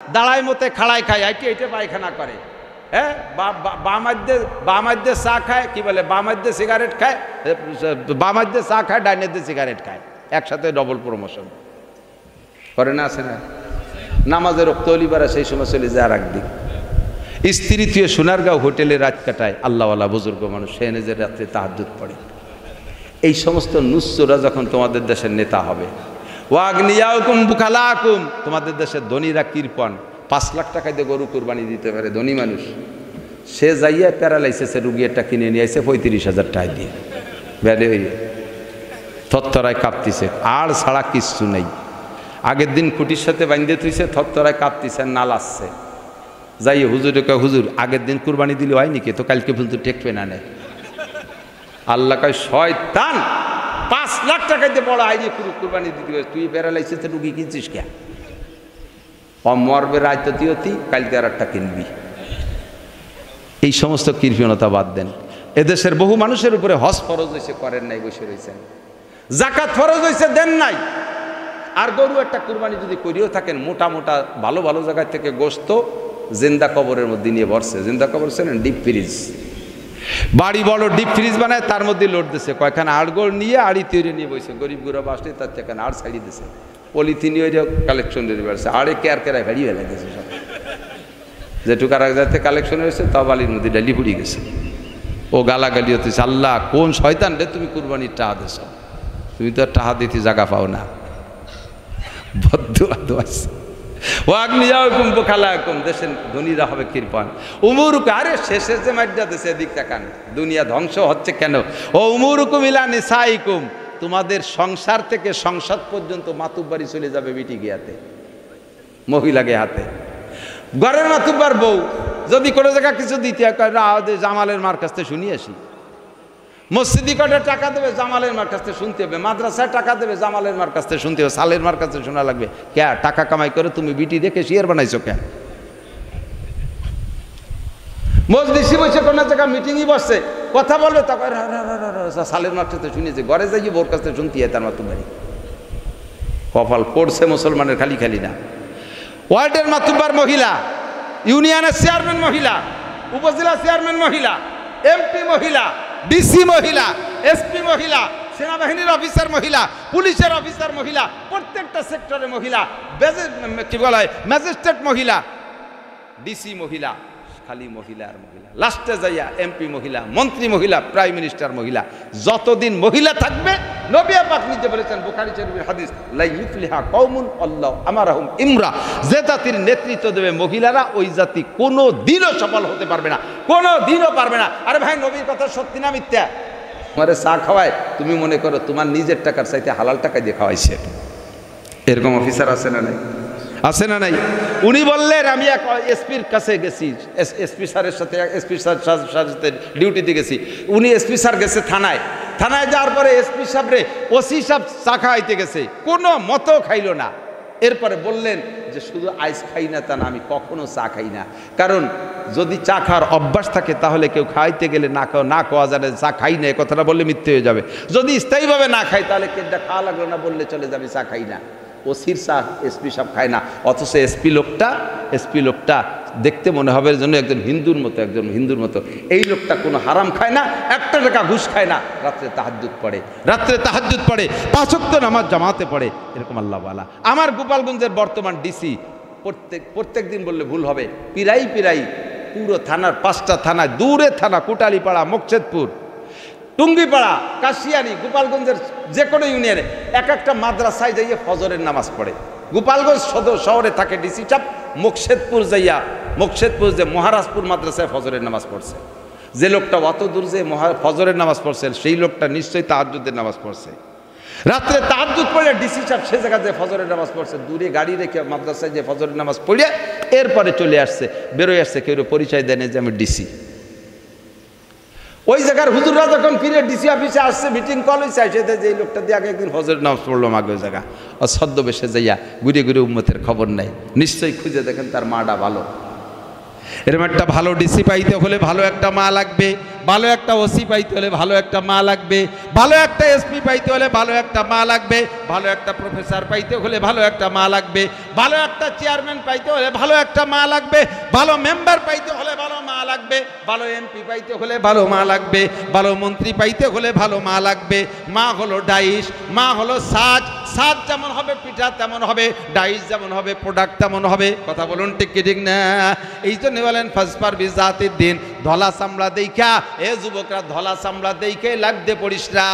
দাঁড়ায় মতে খাড়ায় খায়, এইটা পায়খানা করে। হ্যাঁ, বামাদ্যে চা খায়, কি বলে বামাদ্যে সিগারেট খায়, বামাদ্যে চা খায়, ডাইনেদ্যে সিগারেট খায়, একসাথে ডবল প্রমোশন করে না, আছে না? নামাজের রক্ত অলিবারা সেই সময় চলে যায় আর একদিন। স্ত্রী তুই সোনারগাঁও হোটেলে রাত কাটায়, আল্লাহওয়ালা বুজুর্গ মানুষ, সে নিজের রাত্রে তাহাজ্জুদ পড়ে। এই সমস্ত নুসরা যখন তোমাদের দেশের নেতা হবে, ওয়াগনিয়াকুম বুখালাকুম, তোমাদের দেশের ধনীরা কৃপণ, 5 লাখ টাকা দিয়ে গরু কুরবানি দিতে পারে ধনী মানুষ, সে যাইয়া প্যারালাইসিসের রুগী একটা কিনে নিয়ে আসে 35,000 টাকা দিয়ে, ব্যাডে হইয়ে থরথরায় কাঁপতিছে, আর ছাড়া কিচ্ছু নেই। আগের দিন খুঁটির সাথে বাঁধে থুইছে, থরথরায় কাঁপতিছে, নালাচ্ছে, যাইয়ে হুজুরে কয় হুজুর আগের দিন কুরবানি দিলে হয় নাকি, তো কালকে ভুল তো টেকবে না নেয়। আল্লাহ কয় শয়তান, 5 লাখ টাকা দিয়ে বড় আইডিয়া কুরবানি দিতে হবে, তুই প্যারালাইসিসে রুগী কিনছিস কে? মরবে রায়তী, কালকে আর একটা কিনবি। এই সমস্ত কৃপণতা বাদ দেন। এদেশের বহু মানুষের উপরে হজ ফরজ হয়েছে, করেন নাই, বসে রয়েছেন। জাকাত ফরজ হয়েছে, দেন নাই। আর গরু একটা কুরবানি যদি করিও থাকেন, মোটা মোটা ভালো ভালো জায়গা থেকে গোস্ত জিন্দা কবরের মধ্যে নিয়ে বসছে, জিন্দা কবর ছিলেন ডিপ ফ্রিজ, বাড়ি বড় ডিপ ফ্রিজ বানায়, তার মধ্যে লোড দিছে, কয়খানা আড়গোড় নিয়ে আড়ি তৈরি নিয়ে বসে, গরিব গুড়া বাসলে তার থেকে আড় ছাড়িয়ে দিছে, পলিথিনি ওই কালেকশন দিয়ে বেড়েছে, আড়ে কেয়ার কেরায় ভেড়িয়ে লাগেছে সব, যেটুকু আর এক জায়গাতে কালেকশন হয়েছে তাও বালির মধ্যে ডালি পুড়িয়ে গেছে। ও গালাগালি হতেছে, আল্লাহ কোন শয়তান রে তুমি কুরবানির টাহা দিছ, তুমি তো টাহা দিতে জায়গা পাও না, বদদুয়া দোয়াছে। ও আগ্নিয়াকুম বুখালাকুম, দেশের ধনীরা হবে কৃপণ। উমুরুকুম, আরে শেষের যে মাইডা দেশে দিক তাকান, দুনিয়া ধ্বংস হচ্ছে কেন? ও উমুরুকুম ইলা নিসাইকুম, তোমাদের সংসার থেকে সংসদ পর্যন্ত মাতুব্বারি চলে যাবে বিটি গিয়াতে, মহিলাকে হাতে। ঘরের মাতুব্বার বউ যদি কোনো জায়গা কিছু দিতে জামালের মার কাছ থেকে শুনিয়ে আসি, মসজিদি কটা টাকা দেবে জামালের মার কাছ থেকে শুনতে হবে, মাদ্রাসায় টাকা দেবে জামালের মার কাছ থেকে শুনতে হবে, সালের মার কাছ থেকে শোনা লাগবে। কে টাকা কামাই করে তুমি বিটি দেখে শিয়ার বানাইছো কে? মজলিসে বসে কোনো জায়গা মিটিংই বসছে, কথা বলবে, তখন সালের মার কাছ থেকে শুনিয়েছে, ঘরে যাই বোর কাছ থেকে শুনতে হয় তার মাতুব্বারি। কপাল পড়ছে মুসলমানের খালি খালি না। ওয়ার্ডের মাতুব্বার মহিলা, ইউনিয়নের চেয়ারম্যান মহিলা, উপজেলা চেয়ারম্যান মহিলা, এমপি মহিলা, ডিসি মহিলা, এসপি মহিলা, সেনাবাহিনীর অফিসার মহিলা, পুলিশের অফিসার মহিলা, প্রত্যেকটা সেক্টরে মহিলা, কি বলা হয় ম্যাজিস্ট্রেট মহিলা, ডিসি মহিলা, খালি মহিলা আর মহিলা। লাস্টে যাইয়া এমপি মহিলা, মন্ত্রী মহিলা, প্রাইম মিনিস্টার মহিলা। যতদিন মহিলা থাকবে, নবী পাক নিজে বলেছেন বুখারী শরীফের হাদিস, লা ইউফলিহা কওমুন আল্লাহু আমারাহুম ইমরা, যে জাতির নেতৃত্ব দেবে মহিলারা, ওই জাতি কোনো দিনও সফল হতে পারবে না, কোনো দিনও পারবে না। আরে ভাই, নবীর কথা সত্যি না মিথ্যা? তোমারে চা খাওয়ায়, তুমি মনে করো তোমার নিজের টাকার চাইতে হালাল টাকা দিয়ে খাওয়াইছে, এরকম অফিসার আছে না নাই? আছে না নাই? উনি বললেন আমি এক এসপির কাছে গেছি, এসপি স্যারের সাথে, এসপি স্যারের সাথে ডিউটিতে গেছি। উনি এসপি স্যার গেছে থানায়, থানায় যাওয়ার পরে এসপি সাহেবরে ওসি সাহেব চা খাওয়াইতে গেছে, কোনো মতো খাইল না। এরপরে বললেন যে শুধু আইস খাই না তা না, আমি কখনো চা খাই না, কারণ যদি চা খাওয়ার অভ্যাস থাকে তাহলে কেউ খাইতে গেলে না খাওয়া যাবে, চা খাই না, এ কথাটা বললে মিথ্যে হয়ে যাবে। যদি স্থায়ীভাবে না খাই তাহলে কেনটা খাওয়া লাগলো না বললে চলে যাবে, চা খাই না। ওসির চা এসপি সাহেব খায় না, অথচ এসপি লোকটা দেখতে মনে হবে জন্য একজন হিন্দুর মতো। এই লোকটা কোনো হারাম খায় না, একটা টাকা ঘুষ খায় না, রাত্রে তাহাজ্জুদ পড়ে, 5 ওয়াক্ত নামাজ জামাতে পড়ে, এরকম আল্লাহ ওয়ালা। আমার গোপালগঞ্জের বর্তমান ডিসি প্রত্যেক দিন বললে ভুল হবে, পিরাই পুরো থানার 5টা থানায়, দূরে থানা, কোটালীপাড়া, মোকশেদপুর, টুঙ্গিপাড়া, কাশিয়ানি, গোপালগঞ্জের যে কোনো ইউনিয়নে একটা মাদ্রাসায় যাইয়ে ফজরের নামাজ পড়ে। গোপালগঞ্জ শহরে থাকে ডিসি সাহেব, মোকশেদপুর যে মহারাজপুর মাদ্রাসায় ফজরের নামাজ পড়ছে। যে লোকটা অত দূর যে ফজরের নামাজ পড়ছে, সেই লোকটা নিশ্চয়ই তাহাজ্জুদের নামাজ পড়ছে। রাত্রে তাহাজ্জুদ পড়লে ডিসি সাহেব সে জায়গায় যে ফজরের নামাজ পড়ছে, দূরে গাড়ি রেখে মাদ্রাসায় যে ফজরের নামাজ পড়ে এরপরে চলে আসছে, বেরোয় আসছে, কেউ পরিচয় দেয় না যে আমি ডিসি। ওই জায়গার হুজুররা যখন ফিরে ডিসি অফিসে আসছে, মিটিং কল হয়েছে, সেটা যে লোকটা দিয়ে আগে একদিন ফজরের নামাজ পড়লাম আগে ওই জায়গা, ছদ্মবেশে যাইয়া ঘুরে উম্মতের খবর নাই, নিশ্চয়ই খুঁজে দেখেন তার মাটা ভালো। এরকম একটা ভালো ডিসি পাইতে হলে ভালো একটা মা লাগবে, ভালো একটা ওসি পাইতে হলে ভালো একটা মা লাগবে, ভালো একটা এসপি পাইতে হলে ভালো একটা মা লাগবে, ভালো একটা প্রফেসর পাইতে হলে ভালো একটা মা লাগবে, ভালো একটা চেয়ারম্যান পাইতে হলে ভালো একটা মা লাগবে, ভালো মেম্বার পাইতে হলে ভালো মা লাগবে, ভালো এমপি পাইতে হলে ভালো মা লাগবে, ভালো মন্ত্রী পাইতে হলে ভালো মা লাগবে। মা হলো ডাইস, মা হলো সাজ, সাজ যেমন হবে পিঠা তেমন হবে, ডাইস যেমন হবে প্রোডাক্ট তেমন হবে। কথা বলুন ঠিক কি ঠিক না? এই জন্য বলেন ফাসপার বিজাতির দিন, ধলা চামড়া দেখা এ যুবকরা ধলা চামড়া দেখে লাগতে পড়িস না,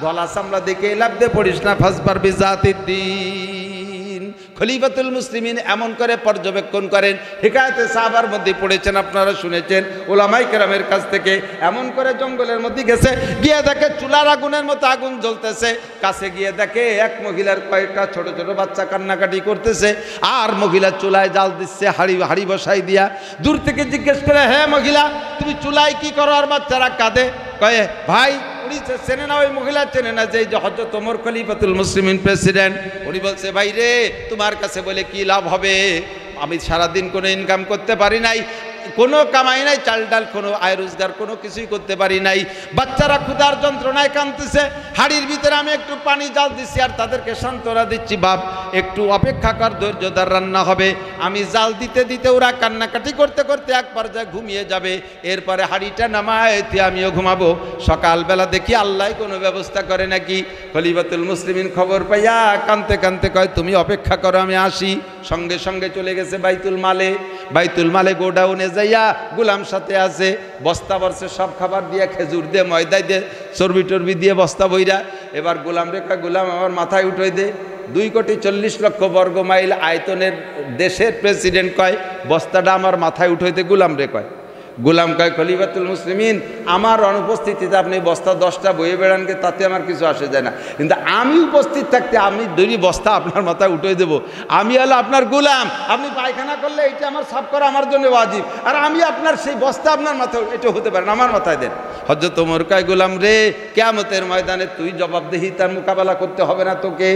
ধলা চামড়া দেখে লাগতে পড়িস না, ফাসপার বিজাতির দিন। খলিফাতুল মুসলিমিন এমন করে পর্যবেক্ষণ করেন, হিকায়াতে সাহাবার মধ্যে পড়েছেন, আপনারা শুনেছেন ওলামায়ে কেরামের কাছ থেকে। এমন করে জঙ্গলের মধ্যে গেছে, গিয়ে দেখে চুলার আগুনের মতো আগুন জ্বলতেছে, কাছে গিয়ে দেখে এক মহিলার কয়েকটা ছোট ছোট বাচ্চা কান্নাকাটি করতেছে, আর মহিলা চুলায় জাল দিচ্ছে হাড়ি বসাই দিয়া। দূর থেকে জিজ্ঞেস করে, হ্যাঁ মহিলা তুমি চুলায় কি করো আর বাচ্চারা কাঁদে? কয়ে ভাই উনি চেনে না, ওই মহিলা চেনে না যে হযরত ওমর খলিফাতুল মুসলিমিন প্রেসিডেন্ট। উনি বলছে ভাই রে তোমার কাছে বলে কি লাভ হবে, আমি সারাদিন কোনো ইনকাম করতে পারি নাই, কোনো কামাই নাই, চাল ডাল কোনো আয় রোজগার কোনো কিছুই করতে পারি নাই, বাচ্চারা ক্ষুধার যন্ত্রণায় কাঁদতেছে, হাড়ির ভিতরে আমি একটু পানি জাল দিচ্ছি আর তাদেরকে সান্ত্বনা দিচ্ছি, বাপ একটু অপেক্ষা কর, ধৈর্যদার রান্না হবে। আমি জাল দিতে দিতে ওরা কান্নাকাটি করতে করতে এক পর্যায়ে ঘুমিয়ে যাবে, এরপরে হাড়িটা নামায় আমিও ঘুমাবো। সকালবেলা দেখি আল্লাহ কোনো ব্যবস্থা করে নাকি। খলিফাতুল মুসলিমিন খবর পাইয়া কানতে কানতে কয় তুমি অপেক্ষা করো আমি আসি। সঙ্গে সঙ্গে চলে গেছে বাইতুল মালে, বাইতুল মালে গোডাউনে যাইয়া গোলাম সাথে আছে, বস্তা ভরছে সব খাবার দিয়ে, খেজুর দিয়ে, ময়দা দিয়ে, চর্বি টর্বি দিয়ে বস্তা বইরা। এবার গোলাম রেখা, গোলাম আমার মাথায় উঠে দে, 2,40,00,000 বর্গ মাইল আয়তনের দেশের প্রেসিডেন্ট কয় বস্তাটা আমার মাথায় উঠাইতে গোলাম রে কয়। গোলাম কয় খলিফাতুল মুসলিমিন আমার অনুপস্থিতিতে আপনি বস্তা 10টা বয়ে বেড়ানকে তাতে আমার কিছু আসে যায় না, কিন্তু আমি উপস্থিত থাকতে আমি 2 বস্তা আপনার মাথায় উঠে দেবো। আমি হলো আপনার গোলাম, আপনি পায়খানা করলে এটা আমার সাফ করা আমার জন্য ওয়াজিব, আর আমি আপনার সেই বস্তা আপনার মাথায় এটা হতে পারে না, আমার মাথায় দেন। হযরত ওমর কয় গোলাম রে কিয়ামতের ময়দানে তুই জবাবদিহি তার মোকাবেলা করতে হবে না তোকে,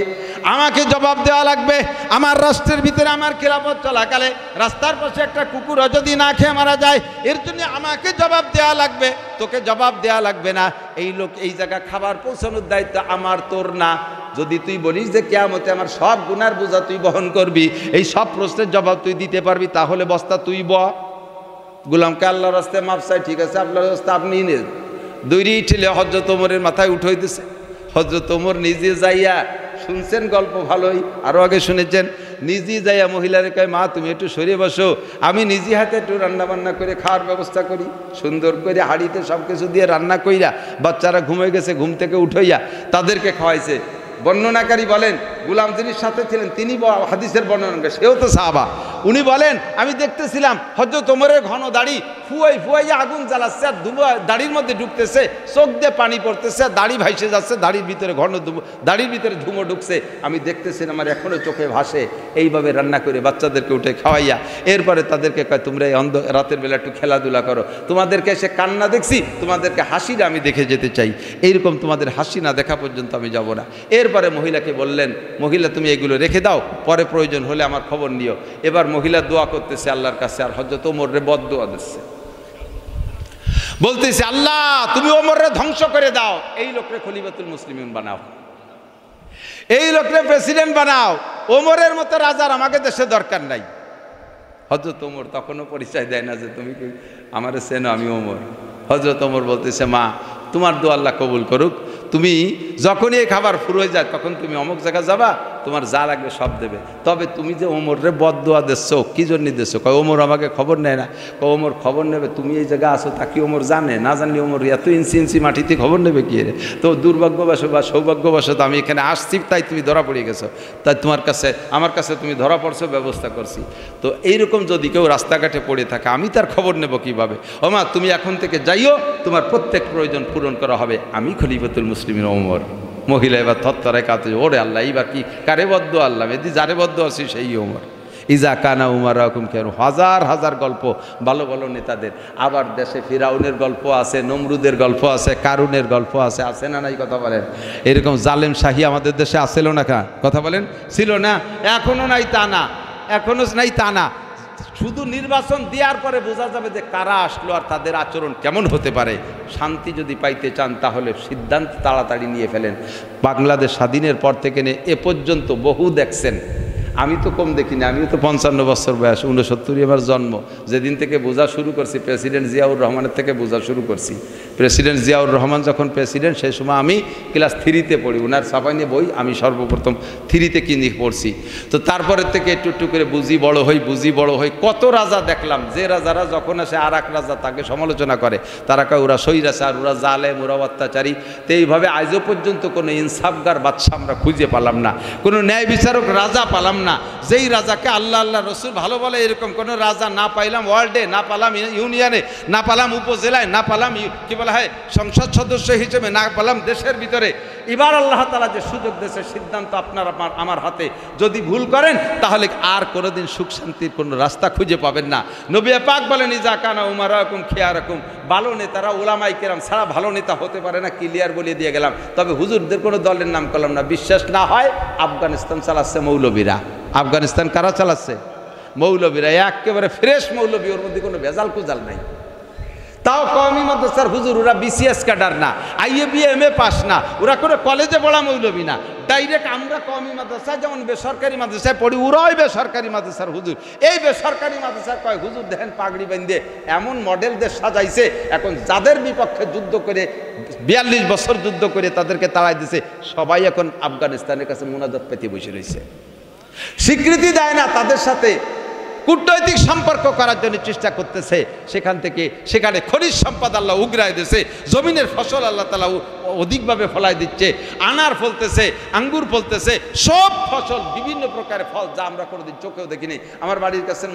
আমাকে জবাব দেওয়া লাগবে। আমার রাষ্ট্রের ভিতরে আমার খিলাফত চলাকালে রাস্তার পাশে একটা কুকুর যদি না খেয়ে মারা যায়, এর জন্য আমাকে জবাব দেওয়া লাগবে, তোকে জবাব দেওয়া লাগবে না। এই লোক এই জায়গা খাবার পৌঁছানোর দায়িত্ব আমার তোর না। যদি তুই বলিস যে কিয়ামতে আমার সব গুনার বোঝা তুই বহন করবি, এই সব প্রশ্নের জবাব তুই দিতে পারবি, তাহলে বস্তা তুই গোলামকে আল্লাহর রাস্তায় মাপ চাই, ঠিক আছে আল্লাহর রাস্তা আপনি নেন। 2 ঠেলে হযরত ওমরের মাথায় উঠাই দিছে। হযরত ওমর নিজে যাইয়া শুনছেন গল্প ভালোই, আরও আগে শুনেছেন, নিজে যাইয়া মহিলারে কয় মা তুমি একটু সরিয়ে বসো, আমি নিজে হাতে একটু রান্না বান্না করে খাওয়ার ব্যবস্থা করি। সুন্দর করে হাঁড়িতে সব কিছু দিয়ে রান্না কইরা, বাচ্চারা ঘুমিয়ে গেছে, ঘুম থেকে উঠাইয়া তাদেরকে খাওয়াইছে। বর্ণনাকারী বলেন গোলাম যিনি সাথে ছিলেন তিনি হাদিসের বর্ণনা, সেও তো সাহাবা। উনি বলেন আমি দেখতেছিলাম হযরত ওমরের ঘন দাড়ি ফুয়াইয়া আগুন জ্বালাচ্ছে, আর দাড়ির মধ্যে ঢুকতেছে, চোখ দিয়ে পানি পড়তেছে, দাড়ি ভাইসে যাচ্ছে, দাড়ির ভিতরে দাড়ির ভিতরে ধুমো ঢুকছে। আমি দেখতেছিলাম আমার এখনো চোখে ভাসে। এইভাবে রান্না করে বাচ্চাদেরকে উঠে খাওয়াইয়া এরপরে তাদেরকে কয় তোমরা এই রাতের বেলা একটু খেলাধুলা করো, তোমাদেরকে এসে কান্না দেখছি, তোমাদেরকে হাসিটা আমি দেখে যেতে চাই, এইরকম তোমাদের হাসি না দেখা পর্যন্ত আমি যাব না। এরপরে মহিলাকে বললেন মহিলা তুমি এগুলো রেখে দাও, পরে প্রয়োজন হলে আমার খবর নিও। এবার মহিলা দোয়া করতেছে আল্লাহর কাছে, আর হযরত ওমরে বদদোয়া দিচ্ছে, বলতেছে আল্লাহ তুমি ওমরে ধ্বংস করে দাও, এই লোকরে খলিফাতুল মুসলিমিন বানাও, এই লোকরে প্রেসিডেন্ট বানাও, ওমরের মতো রাজার আমাকে দেশে দরকার নাই। হযরত ওমর তখনও পরিচয় দেয় না যে তুমি কি আমারে চেনো, আমি ওমর। হযরত ওমর বলতেছে মা তোমার দোয়া আল্লাহ কবুল করুক, তুমি যখনই এই খাবার ফুর হয়ে যায় তখন তুমি অমুক জায়গায় যাবা, তোমার যা লাগবে সব দেবে, তবে তুমি যে ওমরে বদদোয়া দিচ্ছ কি জন্য দিচ্ছ? কয় ওমর আমাকে খবর নেয় না। কয় ওমর খবর নেবে, তুমি এই জায়গায় আসো তা কি ওমর জানে? না জানলে ওমর এত ইঞ্চি ইঞ্চি মাটিতে খবর নেবে কি রে? তো দুর্ভাগ্যবশ বা সৌভাগ্যবশত আমি এখানে আসছি, তাই তুমি ধরা পড়ে গেছো, তাই তোমার কাছে আমার কাছে তুমি ধরা পড়ছো, ব্যবস্থা করছি। তো এইরকম যদি কেউ রাস্তাঘাটে পড়ে থাকে আমি তার খবর নেব কিভাবে? ও মা তুমি এখন থেকে যাইও, তোমার প্রত্যেক প্রয়োজন পূরণ করা হবে, আমি খলিফাতুল মুসলিমিন ওমর। মহিলা এবার থরথরায় কাঁদে, ওরে আল্লাহ এইবার কি কারে বদ্ধ আল্লাহ, এদি যারে বদ্ধ আছি সেই ওমর। ইজা কানা উমার রকম কেন হাজার হাজার গল্প ভালো ভালো নেতাদের। আবার দেশে ফিরাউনের গল্প আছে, নমরুদের গল্প আছে, কারুনের গল্প আছে, আছে না নাই কথা বলেন? এরকম জালেম শাহী আমাদের দেশে আসছিল না কথা বলেন? ছিল না, এখনো নাই তা না, এখনো নাই তা না। শুধু নির্বাচন দেওয়ার পরে বোঝা যাবে যে কারা আসলো আর তাদের আচরণ কেমন হতে পারে। শান্তি যদি পাইতে চান তাহলে সিদ্ধান্ত তাড়াতাড়ি নিয়ে ফেলেন। বাংলাদেশ স্বাধীনের পর থেকে নিয়ে এ পর্যন্ত বহু দেখছেন, আমি তো কম দেখিনি, আমিও তো 55 বছর বয়স, 69 আমার জন্ম। যেদিন থেকে বোঝা শুরু করছি প্রেসিডেন্ট জিয়াউর রহমানের থেকে বোঝা শুরু করছি। প্রেসিডেন্ট জিয়াউর রহমান যখন প্রেসিডেন্ট সেই সময় আমি ক্লাস 3-তে পড়ি, ওনার ছাপাইনি বই আমি সর্বপ্রথম 3-তে কিনে পড়ছি। তো তারপরের থেকে একটু একটু করে বুঝি বড় হই। কত রাজা দেখলাম, যে রাজারা যখন আসে আর এক রাজা তাকে সমালোচনা করে, তারা কয় ওরা স্বৈরাচার, ওরা জালেম, ওরা অত্যাচারী। তো এইভাবে আজও পর্যন্ত কোনো ইনসাফগার বাদশা আমরা খুঁজে পেলাম না, কোনো ন্যায় বিচারক রাজা পালাম না, যেই রাজাকে আল্লাহ আল্লাহ রসুল ভালো বলে এরকম কোনো রাজা না পাইলাম ওয়ার্ল্ডে, না পালাম ইউনিয়নে, না পালাম উপজেলায়, না পালাম কি বলা হয় সংসদ সদস্য হিসেবে, না পালাম দেশের ভিতরে। এবার আল্লাহ তাআলা যে সুযোগ দেশে সিদ্ধান্ত আপনার আমার হাতে, যদি ভুল করেন তাহলে আর কোনোদিন সুখ শান্তির কোনো রাস্তা খুঁজে পাবেন না। নবী পাক বলেন ইজা কানা উমারাকুম খিয়ারাকুম, ভালো নেতারা ওলামায়ে কেরাম ছাড়া ভালো নেতা হতে পারে না, ক্লিয়ার বলে দিয়ে গেলাম। তবে হুজুরদের কোনো দলের নাম করলাম না, বিশ্বাস না হয় আফগানিস্তান চালাচ্ছে মৌলবীরা। আফগানিস্তান কারা চালাচ্ছে? মৌলবীরা, একেবারে ফ্রেশ মৌলবী, ওর মধ্যে কোনো ভেজাল কুজাল নাই। তাও কওমি মাদ্রাসার হুজুর, ওরা বিসিএস ক্যাডার না, IAB MA পাস না, ওরা কোনো কলেজে পড়া মৌলবী না, ডাইরেক্ট আমরা কওমি মাদ্রাসা যেমন বেসরকারি মাদ্রাসায় পড়ি, ওরাই বেসরকারি মাদ্রাসার হুজুর। এই বেসরকারি মাদ্রাসার কয় হুজুর দেখেন পাগড়ি বেঁধে এমন মডেল দেশ সাজাইছে, এখন যাদের বিপক্ষে যুদ্ধ করে 42 বছর যুদ্ধ করে তাদেরকে তাড়াই দিছে, সবাই এখন আফগানিস্তানের কাছে মুনাজাত পেতে বসে রয়েছে। স্বীকৃতি দেয় না, তাদের সাথে কূটনৈতিক সম্পর্ক করার জন্য চেষ্টা করতেছে। সেখানে খনিজ সম্পদ আল্লাহ উগরায় দিয়েছে, জমিনের ফসল আল্লাহ তাআলা অধিকভাবে ফলাই দিচ্ছে, আনার ফলতেছে, আঙ্গুর ফলতেছে, সব ফসল বিভিন্ন প্রকারের ফল যা আমরা কোনোদিন চোখেও দেখিনি। আমার বাড়ির কাছে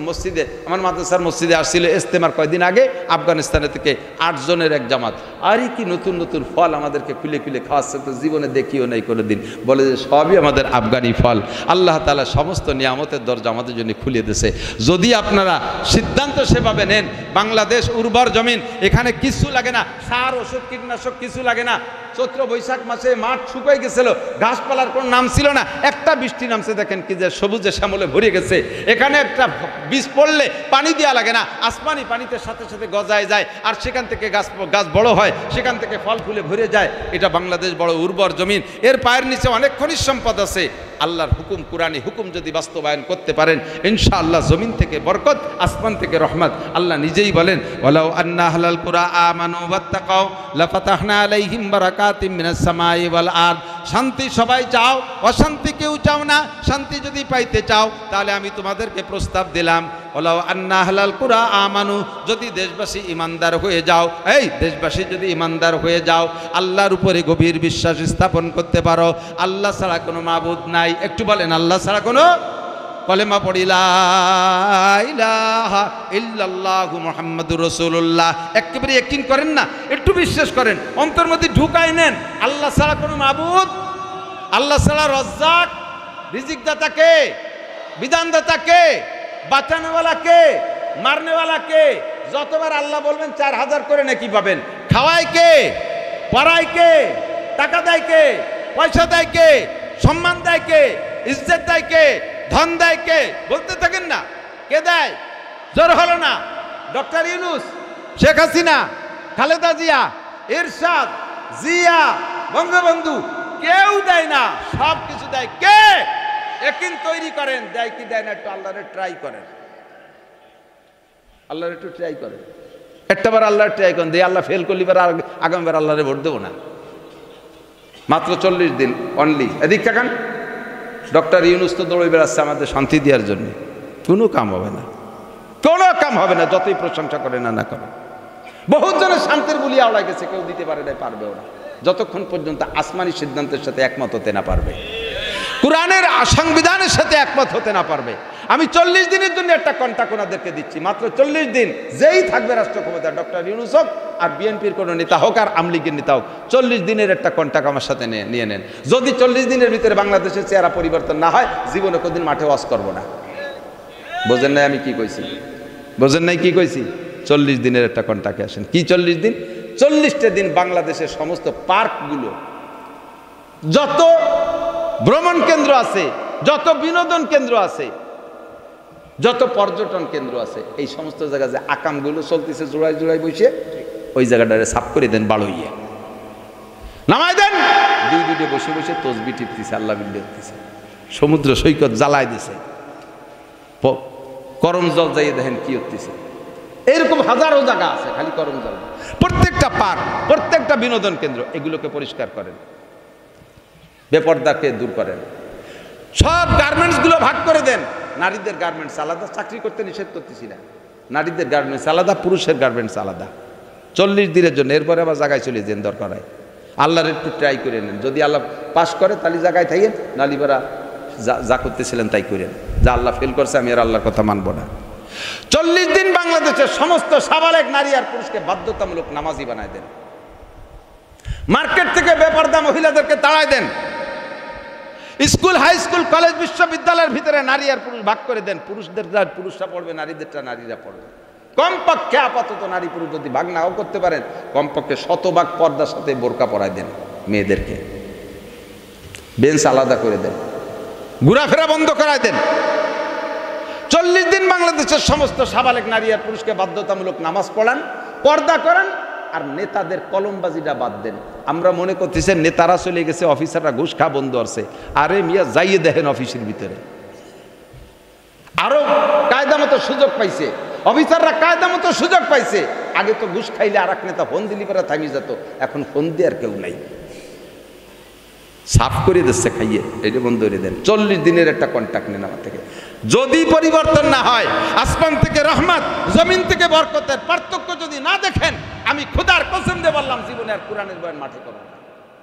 মসজিদে আমার মাদ্রাসার মসজিদে আসছিল ইজতেমার কয়েকদিন আগে, আফগানিস্তানের থেকে 8 জনের এক জামাত। আরই কি নতুন নতুন ফল আমাদেরকে খুলে খুলে খাওয়াচ্ছে, তো জীবনে দেখিও নাই কোনোদিন। বলে যে সবই আমাদের আফগানি ফল। আল্লাহ তাআলা সমস্ত নিয়ামতের দরজা আমাদের জন্য খুলে দিয়েছে। যদি আপনারা সিদ্ধান্ত সেভাবে নেন, বাংলাদেশ উর্বর জমিন, এখানে কিছু লাগে না, সার ওষুধ কীটনাশক কিছু লাগে না। চৈত্র বৈশাখ মাসে মাঠ শুকিয়ে গেছিল, গাছপালার কোনো নাম ছিল না, একটা বৃষ্টি নামছে দেখেন কি যে সবুজে শ্যামলে ভরে গেছে। এখানে একটা বীজ পড়লে পানি দেওয়া লাগে না, আসমানি পানিতে সাথে সাথে গজায় যায়, আর সেখান থেকে গাছ বড় হয়, সেখান থেকে ফল ফুলে ভরে যায়। এটা বাংলাদেশ বড় উর্বর জমিন, এর পায়ের নিচে অনেক খনিজ সম্পদ আছে। আল্লাহর হুকুম, কুরআনী হুকুম যদি বাস্তবায়ন করতে পারেন, ইনশাআল্লাহ জমিন থেকে বরকত, আসমান থেকে রহমত। আল্লাহ নিজেই বলেন ওয়ালাউ আন্না আহলাল কুরা আমানু ওয়াত্তাকাউ লাফাতাহনা আলাইহিম বারাকাতিম মিনাস সামাই ওয়াল আরদ। শান্তি সবাই চাও, অশান্তি কেউ চাও না। শান্তি যদি পাইতে চাও তাহলে আমি তোমাদেরকে প্রস্তাব দিলাম, ওয়ালাউ আন্না আহলাল কুরা আমানু, যদি দেশবাসী ইমানদার হয়ে যাও, এই দেশবাসী যদি ইমানদার হয়ে যাও, আল্লাহর উপরে গভীর বিশ্বাস স্থাপন করতে পারো, আল্লাহ ছাড়া কোনো মাবুদ নাই। একটু বলেন আল্লাহ ছাড়া কোনো, কলেমা পড়ি লা ইলাহা ইল্লাল্লাহু মুহাম্মাদুর রাসূলুল্লাহ, একেবারে ইয়াকিন করেন না, একটু বিশ্বাস করেন, অন্তর মধ্যে ঢুকাই নেন। আল্লাহ ছাড়া কোনো মাবুদ, আল্লাহ ছাড়া রজ্জাক, রিজিকদাতা কে, বিধানদাতা কে, বাঁচানোওয়ালা কে, মারনেওয়ালা কে। যতবার আল্লাহ বলবেন 4000 করে নাকি পাবেন। খাওয়ায় কে, পড়ায় কে, টাকা দেয় কে, পয়সা দেয় কে, সম্মান দেয় কে, ইজ্জত দেয় কে, ধন দেয় কে, বলতে থাকেন না। কে দেয়? জোর হলো না। ডক্টর ইউনূস, শেখ হাসিনা, খালেদা জিয়া, এরশাদ, জিয়া, বঙ্গবন্ধু, কেউ দেয় না, সব কিছু দেয় কে? একিন তৈরি করেন, দেয় কি দেয় না একটু আল্লাহরে ট্রাই করেন, আল্লাহরে একটু ট্রাই করেন। একটাবার আল্লাহর ট্রাই করেন, দিয়ে আল্লাহ ফেল করলি বার আগামীবার আল্লাহরে ভোট দেবো না। মাত্র 40 দিন অনলি। এদিক তাকান, ডক্টর ইউনূস তো দৌড়ে বেড়াচ্ছে আমাদের শান্তি দেওয়ার জন্য। কোনো কাম হবে না, কোনো কাম হবে না, যতই প্রশংসা করে না করে। বহুত জনের শান্তির বুলি আওড়ায় গেছে, কেউ দিতে পারে না, পারবেও না, যতক্ষণ পর্যন্ত আসমানি সিদ্ধান্তের সাথে একমত হতে না পারবে, কোরআনের সংবিধানের সাথে একমত হতে না পারবে। আমি 40 দিনের জন্য একটা কন্ট্রাক্ট ওনাদেরকে দিচ্ছি, মাত্র 40 দিন। যেই থাকবে রাষ্ট্র ক্ষমতা, ডক্টর ইউনূস হোক আর বিএনপির কোনো নেতা হোক আর আওয়ামী লীগের নেতা হোক, 40 দিনের একটা কন্ট্রাক্ট আমার সাথে নিয়ে নেন। যদি 40 দিনের ভিতরে বাংলাদেশের চেহারা পরিবর্তন না হয়, জীবনে কোনদিন মাঠে ওয়াজ করবো না। বোঝেন নাই আমি কি কইছি? বোঝেন নাই কি কইছি? 40 দিনের একটা কন্ট্রাক্টে আসেন। কি 40 দিন? 40টা দিন বাংলাদেশের সমস্ত পার্কগুলো, যত ভ্রমণ কেন্দ্র আছে, যত বিনোদন কেন্দ্র আছে, যত পর্যটন কেন্দ্র আছে এই সমস্ত জায়গায় যে আকামগুলো চলতেছে জোড়ায় জোড়ায় বসে ওই জায়গাটারে সাফ করে দেন, বাড়ইয়া নামাই দেন। দুইটে বসে বসে তসবি টিপতেছে, আল্লাহ বিল্লাহ করতেছে, সমুদ্র সৈকত জ্বালায় দিছে, করম জল যাইয়ে দেখেন কি হতেছে। এরকম হাজারো জায়গা আছে খালি করম জল। প্রত্যেকটা পার্ক, প্রত্যেকটা বিনোদন কেন্দ্র এগুলোকে পরিষ্কার করেন, বেপর্দাকে দূর করেন, সব গার্মেন্টসগুলো ভাগ করে দেন। নারীদের গার্মেন্টস আলাদা, চাকরি করতে নিষেধ করতেছি না, নারীদের গার্মেন্টস আলাদা, পুরুষের গার্মেন্টস আলাদা, 40 দিনের জন্য। এরপরে আবার জায়গায় চলে যেন, দরকার হয় আল্লাহর একটু ট্রাই করে নেন। যদি আল্লাহ পাস করে তাহলে জায়গায় থাকেন, নালিবারা যা করতেছিলেন তাই করেন। যা আল্লাহ ফেল করছে আমি আর আল্লাহর কথা মানব না। 40 দিন বাংলাদেশের সমস্ত সাবালেক নারী আর পুরুষকে বাধ্যতামূলক নামাজি বানায় দেন। মার্কেট থেকে বেপরদা মহিলাদেরকে তাড়ায় দেন। স্কুল, হাই স্কুল, কলেজ, বিশ্ববিদ্যালয়ের ভিতরে নারী আর পুরুষ ভাগ করে দেন। পুরুষদেরটা পুরুষরা পড়বে, নারীদেরটা নারীরা পড়বে। কমপক্ষে আপাতত নারী পুরুষ যদি ভাগ নাও করতে পারেন, কমপক্ষে 100 ভাগ পর্দার সাথে বোরকা পরায় দেন মেয়েদেরকে। বেঞ্চ আলাদা করে দেন, ঘোরাফেরা বন্ধ করায় দেন। 40 দিন বাংলাদেশের সমস্ত সাবালেক নারী আর পুরুষকে বাধ্যতামূলক নামাজ পড়ান, পর্দা করান, আর নেতাদের কলমবাজিটা বাদ দেন। আমরা মনে করতেছি নেতারা চলে গেছে, অফিসাররা ঘুষ খা বন্ধ আছে। আরে মিয়া যাইয়ে দেখেন অফিসের ভিতরে আরো কায়দা মতো সুযোগ পাইছে, অফিসাররা কায়দা মতো সুযোগ পাইছে। আগে তো ঘুষ খাইলে আর এক নেতা ফোন দিলি পরে থামিয়ে যেত, এখন ফোন দিয়ে আর কেউ নাই, সাফ করে দিচ্ছে খাইয়ে। এটা বন্ধ করে দেন। 40 দিনের একটা কন্ট্যাক্ট নেন আমার থেকে। যদি পরিবর্তন না হয়, আসমান থেকে রহমত, জমিন থেকে বরকতের পার্থক্য যদি না দেখেন, আমি খোদার কসম দিয়ে বললাম জীবনে আর কোরআনের বয়ান মাঠে করব না।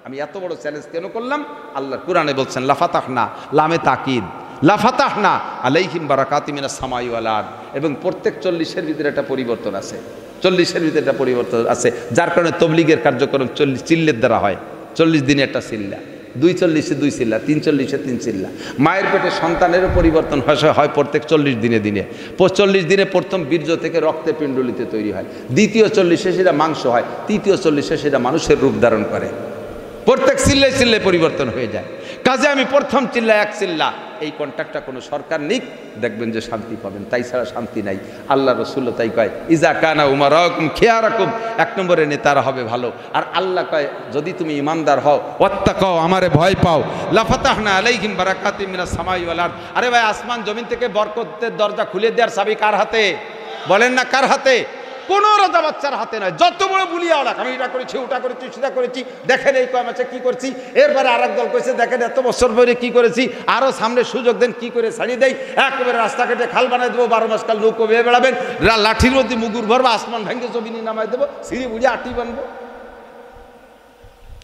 আমি এত বড় চ্যালেঞ্জ কেন করলাম? আল্লাহ কোরআনে বলছেন লাফাতাহনা, লামে তাকিদ, লাফাতাহনা আলাইহিম বারাকাতিম মিনাস সামাই ওয়াল আরদ। এবং প্রত্যেক 40-এর ভিতরে একটা পরিবর্তন আছে, 40-এর ভিতরে একটা পরিবর্তন আছে, যার কারণে তবলিগের কার্যক্রম 40 চিল্লের দ্বারা হয়। 40 দিনে একটা চিল্লা, 240-এ 2 চিল্লা, 340-এ 3 চিল্লা। মায়ের পেটে সন্তানেরও পরিবর্তন হয় প্রত্যেক 40 দিনে দিনে। 40 দিনে প্রথম বীর্য থেকে রক্তে পিণ্ডলিতে তৈরি হয়, দ্বিতীয় 40-এ সেটা মাংস হয়, তৃতীয় 40-এ সেটা মানুষের রূপ ধারণ করে। প্রত্যেক চিল্লায় চিল্লায় পরিবর্তন হয়ে যায়। কাজে আমি প্রথম চিল্লা 1 চিল্লা, এই কন্ট্যাক্টটা কোনো সরকার নিক, দেখবেন যে শান্তি পাবেন, তাই ছাড়া শান্তি নাই। আল্লাহ রসুল তাই কয়, ইজা কানা উমারাকুম খিয়ারাকুম, 1 নম্বরে নেতারা হবে ভালো। আর আল্লাহ কয় যদি তুমি ইমানদার হও, ওয়াত্তাকাও, আমারে ভয় পাও, লাফাতাহনা আলাইহিম বারাকাতিম মিনাস সামাই ওয়াল আরদ। আরে ভাই, আসমান জমিন থেকে বরকতের দরজা খুলে দেওয়ার চাবি কার হাতে? বলেন না কার হাতে? কোনো রাজা বাচ্চার হাতে নয়। যত বড় বুলিয়া ওলা, আমি এটা করেছি, ওটা করেছি, সেটা করেছি, দেখেন এই কয় মাসে কি করছি। এরপরে আর এক দল করেছে, দেখেন এত বছর ধরে কি করেছি, আরও সামনে সুযোগ দেন, কি করে ছাড়িয়ে দেয়। একেবারে রাস্তা কেটে খাল বানাই দেবো, 12 মাস কাল নৌকো বেয়ে বেড়াবেন, লাঠির মধ্যে মুগুর ভরবো, আসমান ভেঙে জমিনি নামাই দেবো, সিঁড়ি বুঝে আটি বানবো।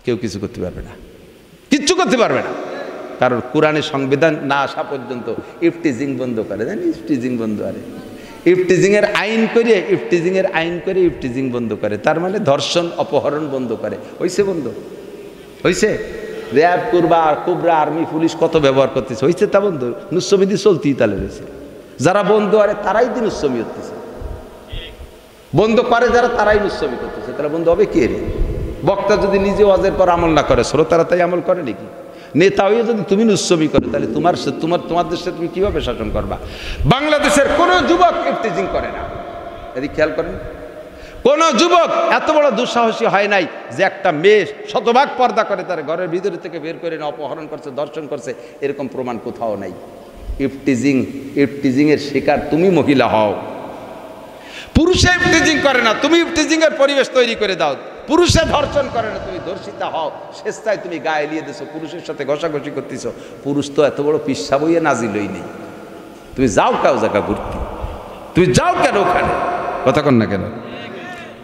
কেউ কিছু করতে পারবে না, কিচ্ছু করতে পারবে না। কারণ কোরআনের সংবিধান না আসা পর্যন্ত ইফটিজিং বন্ধ করে দেন। ইফটিজিং বন্ধ, আরে ইফটিজিংয়ের আইন করে, ইফটিজিংয়ের আইন করে ইফটিজিং বন্ধ করে, তার মানে ধর্ষণ অপহরণ বন্ধ করে। হইছে বন্ধ? হইছে? র্যাব, কুবরা, আর্মি, পুলিশ কত ব্যবহার করতেছে, হইছে তা বন্ধ? নুসবিধি চলতেই তাহলে রয়েছে। যারা বন্ধ করে তারাই দিন নুসমি করতেছে, বন্ধ করে যারা তারাই নুসমি করতেছে। তাহলে বন্ধ হবে কে রে? বক্তা যদি নিজে ওয়াজের পর আমল না করে, শ্রোতারা তাই আমল করে নাকি? নেতা হয়ে যদি তুমি নুসমি করো, তাহলে তোমার দেশে তুমি কিভাবে শাসন করবা? বাংলাদেশের কোনো যুবক ইফতিজিং করে না, এদিকে খেয়াল করেন। কোনো যুবক এত বড় দুঃসাহসী হয় নাই যে একটা মেয়ে শতভাগ পর্দা করে তার ঘরের ভিতরে থেকে বের করে না অপহরণ করছে, দর্শন করছে, এরকম প্রমাণ কোথাও নাই। ইফটিজিংয়ের শিকার তুমি মহিলা হও। পুরুষে ইফটিজিং করে না, তুমি ইফটিজিংয়ের পরিবেশ তৈরি করে দাও। পুরুষে ধর্ষণ করে না, তুমি ধর্ষিতা হও। শেষটায় তুমি গায়ে লিয়ে দিছো, পুরুষের সাথে ঘষাঘষি করতেছ। পুরুষ তো এত বড় পিসা বইয়ে নাজিলই নেই। তুমি যাও কাউ জায়গা ঘুরতে, তুমি যাও কেন ওখানে? কথা কন না কেন?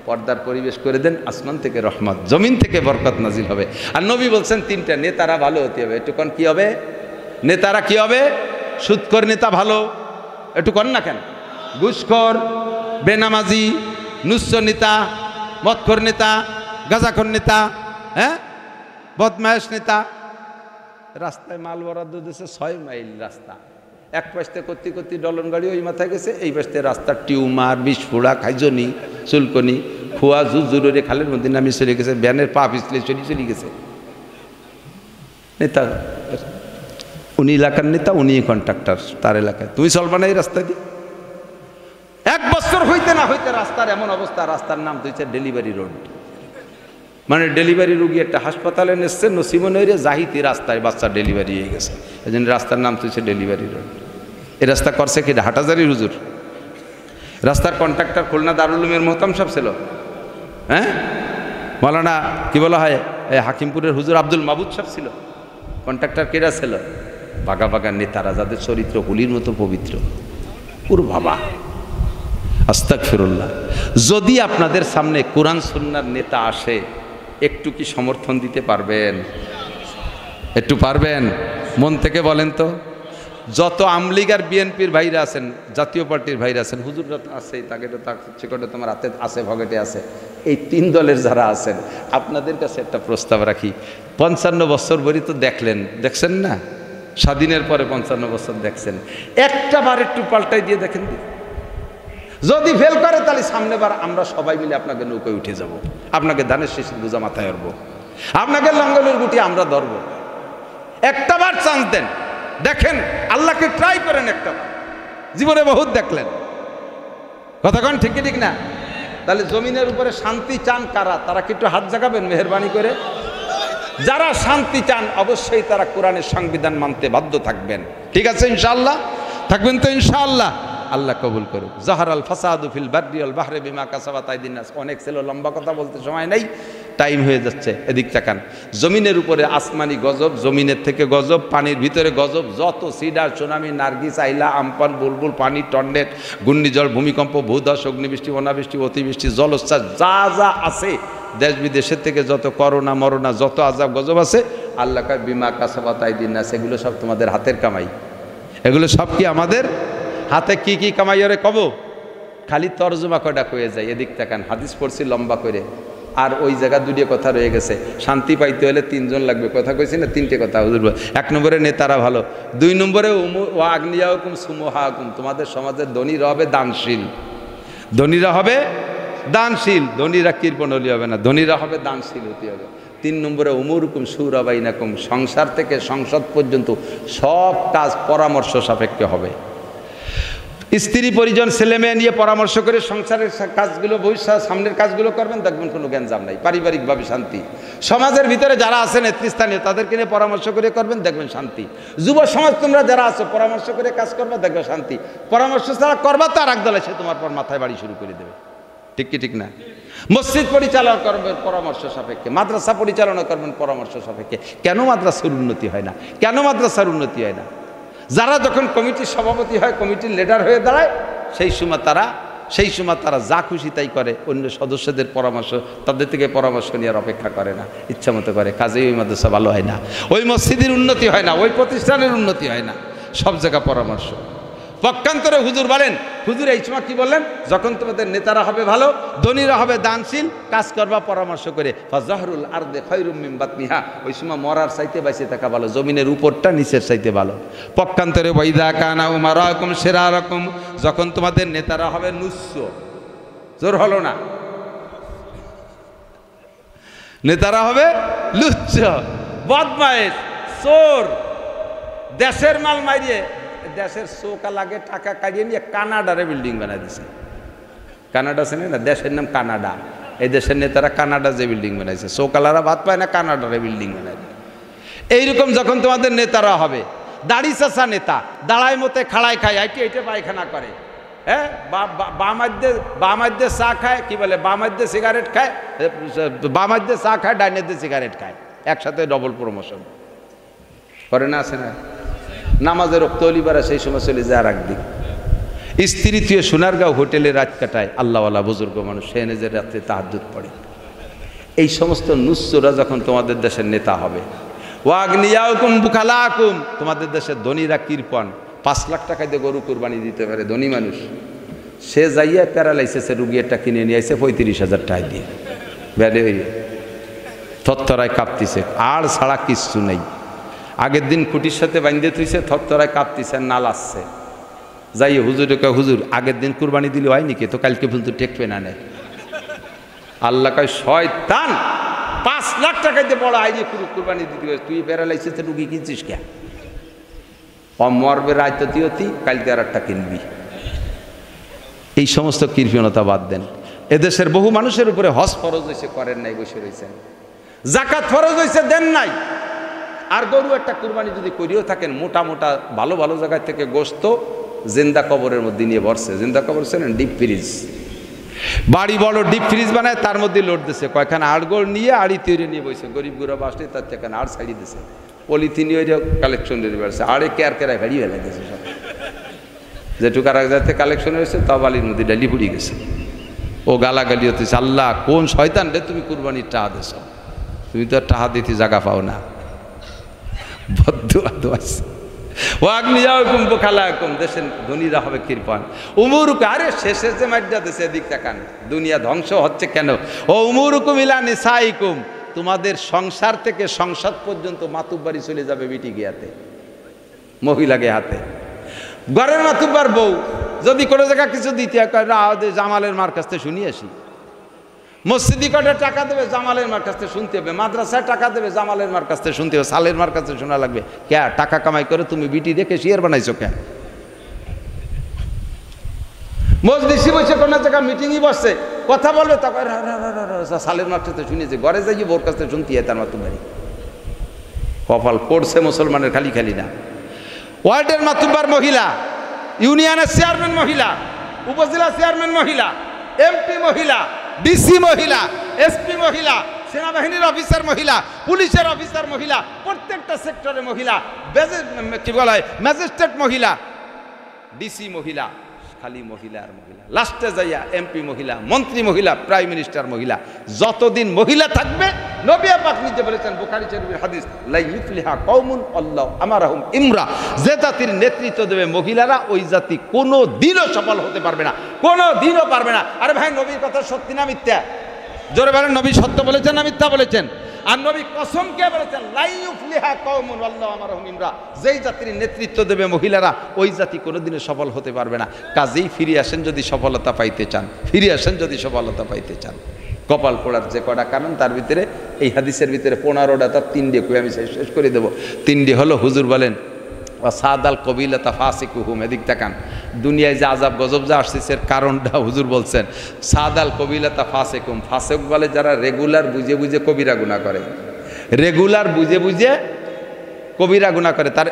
পর্দার পরিবেশ করে দেন, আসমান থেকে রহমত, জমিন থেকে বরকত নাজিল হবে। আর নবী বলছেন 3টা, নেতারা ভালো হতে হবে। একটু কন কি হবে? নেতারা কি হবে? সুদখোর নেতা ভালো, একটু কন না কেন? ঘুষখোর, বেনামাজি, নুচ্ছ নেতা, মদখোর নেতা, গাঁজাখোর নেতা, হ্যাঁ, বদমায়েশ নেতা। রাস্তায় মাল বরাদ্দ দিয়েছে 6 মাইল রাস্তা, এক পাশে করতে করতে ডলন গাড়ি ওই মাথায় গেছে, এই পাশে রাস্তার টিউমার, বিস্ফোড়া, খাইজনি, চুলকনি, খোয়া জুজুরে খালের মধ্যে নামি চলে গেছে, ব্যানের পা পিছলে চলে গেছে। নেতা, উনি এলাকার নেতা, উনি কন্ট্রাক্টর তার এলাকায়। তুমি চলবা না এই রাস্তা দিয়ে? 1 বছর হইতে না হইতে রাস্তার এমন অবস্থা, রাস্তার নাম দিয়েছে ডেলিভারি রোড। মানে ডেলিভারি রুগী একটা হাসপাতালে নেসছে, নসিমনইরে জাহিতি রাস্তায় বাচ্চা ডেলিভারি হয়ে গেছে, এই জন্য রাস্তার নাম দিয়েছে ডেলিভারি রোড। এই রাস্তা করছে কি হাটাজারি হুজুর। রাস্তার কন্ট্রাক্টর খুলনা দারুল উলুমের মোহতাম সাহেব ছিল, হ্যাঁ মৌলানা কি বলা হয় এই হাকিমপুরের হুজুর আব্দুল মাবুদ সাহেব ছিল। কন্ট্রাক্টর কেরা ছিল? বাগা বাগা নেতারা, যাদের চরিত্র হুলির মতো পবিত্র। পুরো বাবা আস্তাগফিরুল্লাহ। যদি আপনাদের সামনে কোরআন সুন্নাহর নেতা আসে, একটু কি সমর্থন দিতে পারবেন? একটু পারবেন? মন থেকে বলেন তো। যত আমলিগ আর বিএনপির ভাইরা আছেন, জাতীয় পার্টির ভাইরা আছেন, হুজুররা আছে, তাকে তো চিকটে তোমার হাতে আছে, ভগটে আছে, এই 3 দলের যারা আছেন, আপনাদের কাছে একটা প্রস্তাব রাখি। 55 বছর বরি তো দেখছেন না, স্বাধীনের পরে 55 বছর দেখছেন, একটা বার একটু পাল্টাই দিয়ে দেখেন। যদি ফেল করে তাহলে সামনে বার আমরা সবাই মিলে আপনাকে নৌকায় উঠে যাব, আপনাকে ধানের শিশির বোঝা মাথায় ধরবো, আপনাকে লঙ্গলের গুটি আমরা ধরবো। একটা বার চান্স দেন, দেখেন, আল্লাহকে ট্রাই করেন একটা বার। জীবনে বহুত দেখলেন, কথাক্ষণ ঠিক কি ঠিক না? তাহলে জমিনের উপরে শান্তি চান কারা? তারা কি একটু হাত জাগাবেন মেহরবানি করে? যারা শান্তি চান অবশ্যই তারা কোরআনের সংবিধান মানতে বাধ্য থাকবেন। ঠিক আছে ইনশাআল্লাহ? থাকবেন তো ইনশাআল্লাহ? আল্লাহ কবুল করুক। জাহারাল ফাসাদু ফিল বাররি ওয়াল বাহরি বিমা কাসাবাত আইদিন নাস। অনেক ছিল, লম্বা কথা বলতে সময় নাই, টাইম হয়ে যাচ্ছে। এদিক তাকান, জমিনের উপরে আসমানি গজব, জমিনের থেকে গজব, পানির ভিতরে গজব, যত সিডার, সুনামি, নার্গিস, আইলা, আমপান, বুলবুল, পানি, টর্নেট, ঘূর্ণিঝড়, ভূমিকম্প, ভূধস, অগ্নিবৃষ্টি, অনাবৃষ্টি, অতিবৃষ্টি, জলোচ্ছ্বাস, যা যা আছে দেশ বিদেশের থেকে যত করোনা মরোনা, যত আজাব গজব আছে, আল্লাহ কয় বিমা কাসাবাত আইদিন নাস, এগুলো সব তোমাদের হাতের কামাই। এগুলো সব কি আমাদের হাতে? কি কি কামাই ওরে কব? খালি তরজমা কয়টা কয়ে যায়। এদিক তাকান, হাদিস পড়ছি লম্বা করে, আর ওই জায়গা 2টি কথা রয়ে গেছে। শান্তি পাইতে হলে 3 জন লাগবে, কথা কইছি না? 3টে কথা হুজুর। 1 নম্বরে নেতারা ভালো, 2 নম্বরে ওয়া আগনিয়াকুম সুমুহাকুম, তোমাদের সমাজের ধনীরা হবে দানশীল, ধনীরা হবে দানশীল, ধনীরা কৃপণ হলে হবে না, ধনীরা হবে দানশীল হতে হবে। 3 নম্বরে উমুরকুম শুরা বাইনাকুম, সংসার থেকে সংসদ পর্যন্ত সব কাজ পরামর্শ সাপেক্ষে হবে। স্ত্রী পরিজন ছেলে মেয়ে নিয়ে পরামর্শ করে সংসারের কাজগুলো, ভবিষ্যৎ সামনের কাজগুলো করবেন, দেখবেন কোনো গ্যাঞ্জাম নাই, পারিবারিকভাবে শান্তি। সমাজের ভিতরে যারা আছেন নেতৃস্থানীয়, তাদেরকে নিয়ে পরামর্শ করে করবেন, দেখবেন শান্তি। যুব সমাজ তোমরা যারা আছো, পরামর্শ করে কাজ করবে, দেখবে শান্তি। পরামর্শ ছাড়া করবা তো আর এক দল এসে তোমার পর মাথায় বাড়ি শুরু করে দেবে। ঠিক কি ঠিক না? মসজিদ পরিচালনা করবেন পরামর্শ সাপেক্ষে, মাদ্রাসা পরিচালনা করবেন পরামর্শ সাপেক্ষে। কেন মাদ্রাসার উন্নতি হয় না? কেন মাদ্রাসার উন্নতি হয় না? যারা যখন কমিটির সভাপতি হয়, কমিটির লিডার হয়ে দাঁড়ায়, সেই সময় তারা যা খুশি তাই করে, অন্য সদস্যদের পরামর্শ, তাদের থেকে পরামর্শ নেওয়ার অপেক্ষা করে না, ইচ্ছা মতো করে। কাজেই ওই মাদ্রাসা ভালো হয় না, ওই মসজিদের উন্নতি হয় না, ওই প্রতিষ্ঠানের উন্নতি হয় না। সব জায়গা পরামর্শ। পক্ষান্তরে হুজুর বলেন, হুজুর এই সময় কি বললেন? যখন তোমাদের নেতারা হবে ভালো, ধনীরা হবে দানশীল, কাজ করবা পরামর্শ করে, ফাজহরুল আরদে খায়রুম মিন বাতনিহা, ওই সময় মরার চাইতে বেঁচে থাকা ভালো, জমিনের উপরটা নিচের চাইতে ভালো। পক্ষান্তরে ওয়াইদা কানা উমারাকুম শিরারাকুম, যখন তোমাদের নেতারা হবে নুস্য, জোর হলো না, নেতারা হবে লুচ্চ, বদমাইশ, চোর, দেশের মাল মারিয়ে, দেশের চৌকা লাগে টাকা কাটিয়ে নিয়ে কানাডারে বিল্ডিং বানাই দিছে। কানাডা চেনে না? দেশের নাম কানাডা। এই দেশের নেতারা কানাডা যে বিল্ডিং বানাইছে, চৌকালারা ভাত পায় না, কানাডারে বিল্ডিং বানাই দেয়। এইরকম যখন তোমাদের নেতারা হবে, দাড়ি চাষা নেতা, দাঁড়ায় মতে খাড়ায় খায়, আইটে পায়খানা করে, হ্যাঁ, বামাদ্যে চা খায়, কি বলে, বামাদ্যে সিগারেট খায়, বামাদ্যে চা খায়, ডাইনেদ্যে সিগারেট খায়, একসাথে ডবল প্রমোশন করে না? আছে না? নামাজের রক্ত অলিবারা সেই সময় চলে যায় আর একদিক। স্ত্রী তুই সোনারগাঁও হোটেলে রাত কাটায়, আল্লাহওয়ালা বুজুর্গ মানুষ, সে নিজের রাত্রে তাহাজ্জুদ পড়ে। এই সমস্ত নুসরা যখন তোমাদের দেশের নেতা হবে, ওয়াগনিয়াকুম বুখালাকুম, তোমাদের দেশের ধনীরা কৃপণ, 5 লাখ টাকা দিয়ে গরু কুরবানি দিতে পারে ধনী মানুষ, সে যাইয়া প্যারালাইসিসে রুগী একটা কিনে নিয়ে আসে 35,000 টাকা দিয়ে, ব্যাডে হইয়ে থরথরায় কাঁপতিছে, আর ছাড়া কিচ্ছু নেই। আগের দিন খুঁটির সাথে বাঁধতে থইছে, থরথরায় কাঁপতিছে, নাল আসছে, যাই হুজুরকে, হুজুর আগের দিন কুরবানি দিলে হয় নাকি, তো কালকে পর্যন্ত টেকবে না নেয়। আল্লাহ কয় শয়তান, 5 লাখ টাকা দিয়ে বড় আইনি কুরবানি দিতে, তুই প্যারালাইসিসে রুগী কিনছিস কে? মরবে রায়তি, কালকে আর একটা কিনবি। এই সমস্ত কৃপণতা বাদ দেন। এদেশের বহু মানুষের উপরে হজ ফরজ হয়েছে, করেন নাই, বসে রয়েছেন। জাকাত ফরজ হয়েছে, দেন নাই। আর গরু একটা কুরবানি যদি করিও থাকেন, মোটা মোটা ভালো ভালো জায়গা থেকে গোস্ত জিন্দা কবরের মধ্যে নিয়ে বসছে। জিন্দা কবর ছিলেন ডিপ ফ্রিজ, বাড়ি বড় ডিপ ফ্রিজ বানায়, তার মধ্যে লোড দিছে, কয়খানে আড়গোড় নিয়ে আড়ি তৈরি নিয়ে বসে, গরিব গুড়া বাসলে তার থেকে আড় ছাড়িয়ে দিছে, পলিথিন কালেকশন দিয়ে বেড়েছে, আড়ে কেয়ার কেরায় ভেড়িয়ে ফেলে গেছে সব, যেটুকু আর এক জায়গাতে কালেকশন হয়েছে তা বালির মধ্যে ডালি পুড়িয়ে গেছে। ও গালাগালি হতেছে, আল্লাহ কোন শয়তান রে তুমি কুরবানির টাহা দেছ, তুমি তো আর টাহা দিতে জায়গা পাও না। দেশের ধনীরা হবে কৃপণ। উমুরুক, আরে শেষে যে মাইডা দেশে দিক তাকান, দুনিয়া ধ্বংস হচ্ছে কেন? ও উমুরুকুম ইলা নিসাইকুম, তোমাদের সংসার থেকে সংসদ পর্যন্ত মাতুব্বারি চলে যাবে বিটি গিয়াতে, মহিলাকে হাতে। ঘরের মাতুব্বার বউ যদি কোনো জায়গা কিছু দিতে হয়, জামালের মার কাছ থেকে শুনিয়ে আসি। মসজিদি কটা টাকা দেবে, জামালের মার কাছ থেকে শুনতে হবে। মাদ্রাসায় টাকা দেবে, জামালের মার কাছ থেকে শুনতে হবে। সালের মার কাছ থেকে শোনা লাগবে। কে টাকা কামাই করে তুমি বিটি দেখে শিয়ার বানাইছো কে? মজলিসে বসে কোনো জায়গা মিটিংই বসছে, কথা বলবে, তখন সালের মার কাছ থেকে শুনিয়েছে, ঘরে যাই বোর কাছ থেকে শুনতে হয় তার মাতুব্বারি। কপাল পড়ছে মুসলমানের খালি খালি না। ওয়ার্ডের মাতুব্বার মহিলা, ইউনিয়নের চেয়ারম্যান মহিলা, উপজেলা চেয়ারম্যান মহিলা, এমপি মহিলা, ডিসি মহিলা, এসপি মহিলা, সেনাবাহিনীর অফিসার মহিলা, পুলিশের অফিসার মহিলা, প্রত্যেকটা সেক্টরে মহিলা, কি বলা হয় ম্যাজিস্ট্রেট মহিলা, ডিসি মহিলা, খালি মহিলা আর মহিলা। লাস্টে যাইয়া এমপি মহিলা, মন্ত্রী মহিলা, প্রাইম মিনিস্টার মহিলা। যতদিন মহিলা থাকবে, নবী পাক নিজে বলেছেন বুখারী শরীফের হাদিস, লা ইফলিহা কওমুন আল্লাহু আমারাহুম ইমরা, যে জাতির নেতৃত্ব দেবে মহিলারা, ওই জাতি কোনো দিনও সফল হতে পারবে না, কোনো দিনও পারবে না। আরে ভাই, নবীর কথা সত্যি না মিথ্যা? জোরে বলেন, নবী সত্য বলেছেন না মিথ্যা বলেছেন? আর নবী কসম কে বলেছেন, লা ইফলিহা কওমুন আল্লাহু আমারাহুম ইমরা, যেই জাতির নেতৃত্ব দেবে মহিলারা, ওই জাতি কোনোদিনও সফল হতে পারবে না। কাজেই ফিরে আসেন যদি সফলতা পাইতে চান, ফিরে আসেন যদি সফলতা পাইতে চান। কপাল পোড়ার যে কটা কারণ, তার ভিতরে এই হাদিসের ভিতরে 15টা, তার 3টে কই আমি শেষ করে দেবো। 3টে হলো, হুজুর বলেন সাদাল কবিলাতা ফাসিকুহুম, এদিক তাকান, দুনিয়ায় যে আজাব গজব যা আসছে এর কারণটা হুজুর বলছেন, সাদাল কবিলাতা ফাসিকুম, ফাসিক বলে যারা রেগুলার বুঝে বুঝে কবিরা গুনাহ করে, রেগুলার বুঝে বুঝে কবিরা গুনাহ করে, তার